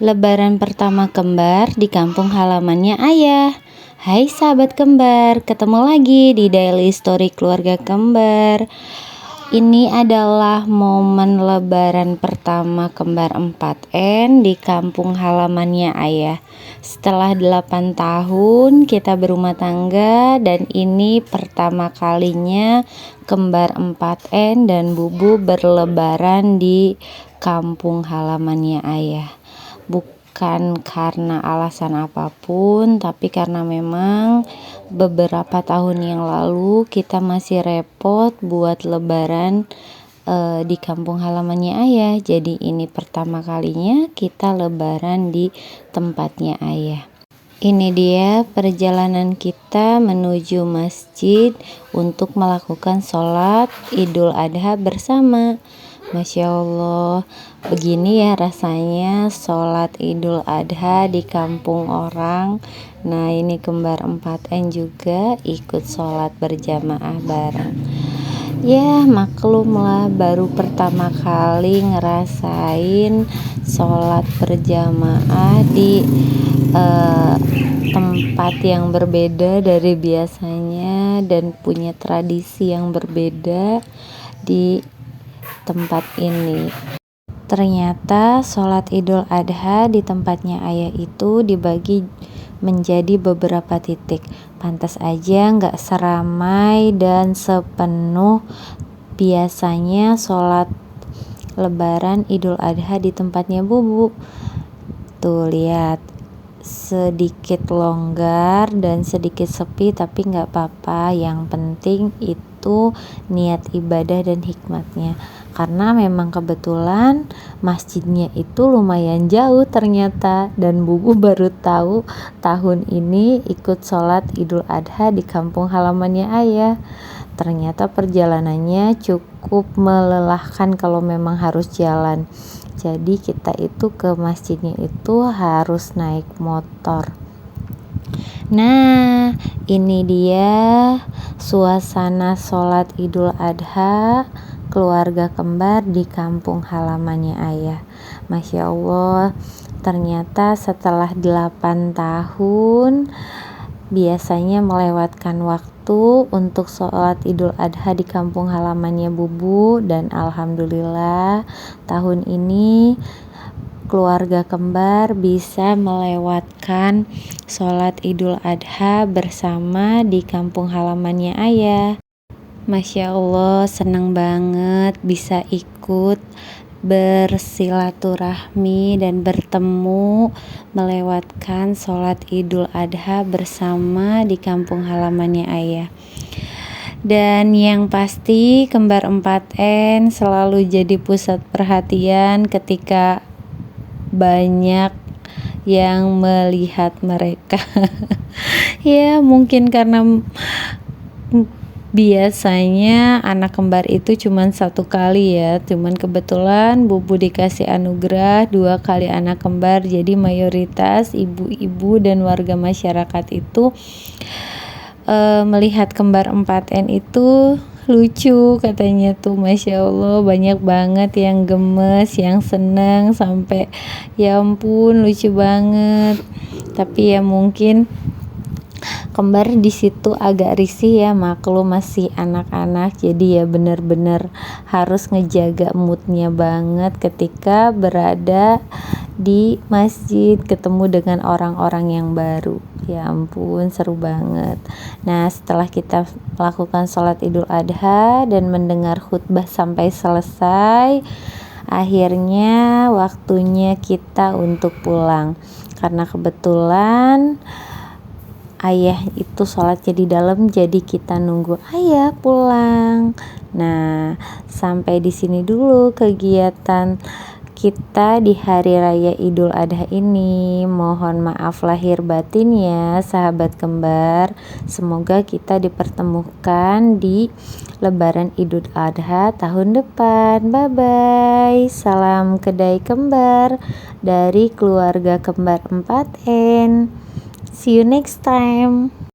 Lebaran pertama kembar di kampung halamannya ayah. Hai sahabat kembar, ketemu lagi di Daily Story Keluarga Kembar. Ini adalah momen lebaran pertama kembar 4N di kampung halamannya ayah. Setelah 8 tahun kita berumah tangga, dan ini pertama kalinya kembar 4N dan Bubu berlebaran di kampung halamannya ayah. Bukan karena alasan apapun, tapi karena memang beberapa tahun yang lalu kita masih repot buat lebaran di kampung halamannya ayah. Jadi ini pertama kalinya kita lebaran di tempatnya ayah. Ini dia perjalanan kita menuju masjid untuk melakukan sholat Idul Adha bersama. Masya Allah, begini ya rasanya sholat Idul Adha di kampung orang. Nah, ini kembar 4N juga ikut sholat berjamaah bareng. Ya maklum lah, baru pertama kali ngerasain sholat berjamaah di tempat yang berbeda dari biasanya dan punya tradisi yang berbeda di tempat ini. Ternyata sholat Idul Adha di tempatnya ayah itu dibagi menjadi beberapa titik. Pantas aja nggak seramai dan sepenuh biasanya sholat lebaran Idul Adha di tempatnya Bubu. Tuh lihat, sedikit longgar dan sedikit sepi, tapi nggak apa-apa. Yang penting itu niat ibadah dan hikmatnya. Karena memang kebetulan masjidnya itu lumayan jauh ternyata, dan Bubu baru tahu tahun ini ikut sholat Idul Adha di kampung halamannya ayah. Ternyata perjalanannya cukup melelahkan kalau memang harus jalan. Jadi kita itu ke masjidnya itu harus naik motor. Nah, ini dia suasana sholat Idul Adha keluarga kembar di kampung halamannya ayah. Masya Allah, ternyata setelah 8 tahun biasanya melewatkan waktu untuk sholat Idul Adha di kampung halamannya Bubu, dan alhamdulillah tahun ini keluarga kembar bisa melewatkan sholat Idul Adha bersama di kampung halamannya ayah. Masya Allah, senang banget bisa ikut bersilaturahmi dan bertemu melewatkan sholat Idul Adha bersama di kampung halamannya ayah. Dan yang pasti kembar 4N selalu jadi pusat perhatian ketika banyak yang melihat mereka. Ya mungkin karena biasanya anak kembar itu cuman 1 kali ya, cuman kebetulan Bubu dikasih anugerah 2 kali anak kembar. Jadi mayoritas ibu-ibu dan warga masyarakat itu melihat kembar 4N itu lucu katanya tuh. Masya Allah, banyak banget yang gemes, yang senang, sampai ya ampun lucu banget. Tapi ya mungkin kembar di situ agak risih ya, maklum masih anak-anak, jadi ya benar-benar harus ngejaga moodnya banget ketika berada di masjid ketemu dengan orang-orang yang baru. Ya ampun, seru banget. Nah, setelah kita melakukan sholat Idul Adha dan mendengar khutbah sampai selesai, akhirnya waktunya kita untuk pulang. Karena kebetulan ayah itu sholatnya di dalam, jadi kita nunggu ayah pulang. Nah, sampai di sini dulu kegiatan kita di hari raya Idul Adha ini. Mohon maaf lahir batin ya sahabat kembar. Semoga kita dipertemukan di lebaran Idul Adha tahun depan. Bye bye. Salam kedai kembar dari keluarga kembar 4N. See you next time.